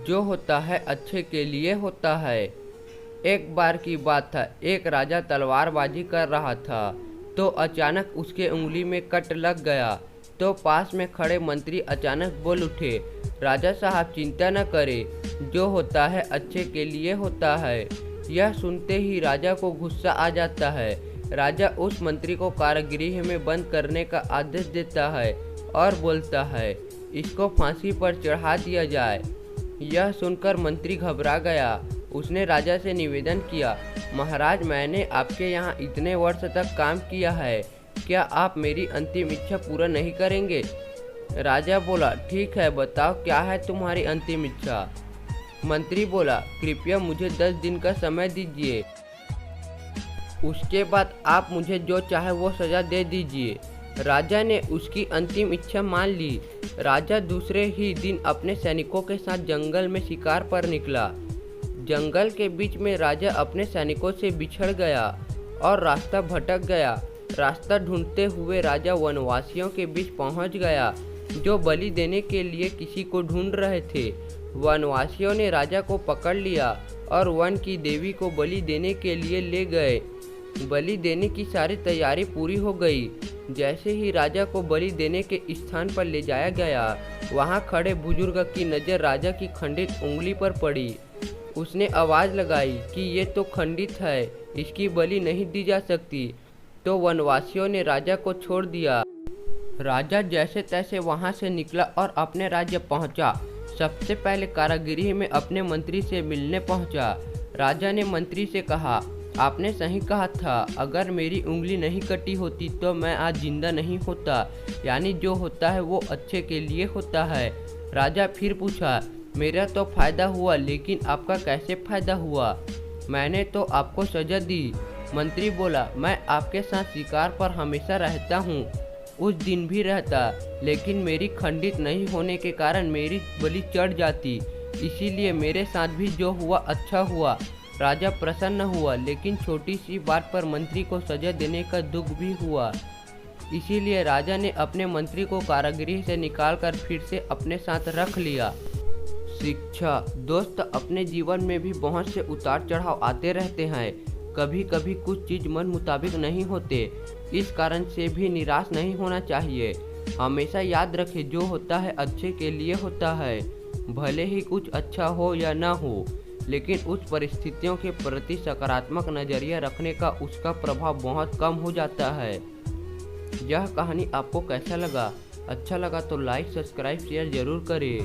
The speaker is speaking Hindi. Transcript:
जो होता है अच्छे के लिए होता है। एक बार की बात था, एक राजा तलवारबाजी कर रहा था तो अचानक उसके उंगली में कट लग गया। तो पास में खड़े मंत्री अचानक बोल उठे, राजा साहब चिंता न करें, जो होता है अच्छे के लिए होता है। यह सुनते ही राजा को गुस्सा आ जाता है। राजा उस मंत्री को कारागृह में बंद करने का आदेश देता है और बोलता है, इसको फांसी पर चढ़ा दिया जाए। यह सुनकर मंत्री घबरा गया। उसने राजा से निवेदन किया, महाराज मैंने आपके यहाँ इतने वर्ष तक काम किया है, क्या आप मेरी अंतिम इच्छा पूरा नहीं करेंगे? राजा बोला, ठीक है बताओ क्या है तुम्हारी अंतिम इच्छा। मंत्री बोला, कृपया मुझे 10 दिन का समय दीजिए, उसके बाद आप मुझे जो चाहे वो सजा दे दीजिए। राजा ने उसकी अंतिम इच्छा मान ली। राजा दूसरे ही दिन अपने सैनिकों के साथ जंगल में शिकार पर निकला। जंगल के बीच में राजा अपने सैनिकों से बिछड़ गया और रास्ता भटक गया। रास्ता ढूंढते हुए राजा वनवासियों के बीच पहुंच गया, जो बलि देने के लिए किसी को ढूंढ रहे थे। वनवासियों ने राजा को पकड़ लिया और वन की देवी को बलि देने के लिए ले गए। बलि देने की सारी तैयारी पूरी हो गई। जैसे ही राजा को बलि देने के स्थान पर ले जाया गया, वहां खड़े बुजुर्ग की नज़र राजा की खंडित उंगली पर पड़ी। उसने आवाज़ लगाई कि ये तो खंडित है, इसकी बलि नहीं दी जा सकती। तो वनवासियों ने राजा को छोड़ दिया। राजा जैसे तैसे वहां से निकला और अपने राज्य पहुंचा। सबसे पहले कारागृह में अपने मंत्री से मिलने पहुंचा। राजा ने मंत्री से कहा, आपने सही कहा था, अगर मेरी उंगली नहीं कटी होती तो मैं आज जिंदा नहीं होता, यानी जो होता है वो अच्छे के लिए होता है। राजा फिर पूछा, मेरा तो फ़ायदा हुआ, लेकिन आपका कैसे फ़ायदा हुआ? मैंने तो आपको सज़ा दी। मंत्री बोला, मैं आपके साथ शिकार पर हमेशा रहता हूँ, उस दिन भी रहता, लेकिन मेरी खंडित नहीं होने के कारण मेरी बलि चढ़ जाती, इसीलिए मेरे साथ भी जो हुआ अच्छा हुआ। राजा प्रसन्न हुआ, लेकिन छोटी सी बात पर मंत्री को सजा देने का दुख भी हुआ। इसीलिए राजा ने अपने मंत्री को कारागृह से निकालकर फिर से अपने साथ रख लिया। शिक्षा दोस्त, अपने जीवन में भी बहुत से उतार चढ़ाव आते रहते हैं। कभी कभी कुछ चीज़ मन मुताबिक नहीं होते, इस कारण से भी निराश नहीं होना चाहिए। हमेशा याद रखें, जो होता है अच्छे के लिए होता है। भले ही कुछ अच्छा हो या ना हो, लेकिन उस परिस्थितियों के प्रति सकारात्मक नज़रिया रखने का उसका प्रभाव बहुत कम हो जाता है। यह कहानी आपको कैसा लगा? अच्छा लगा तो लाइक, सब्सक्राइब, शेयर जरूर करें।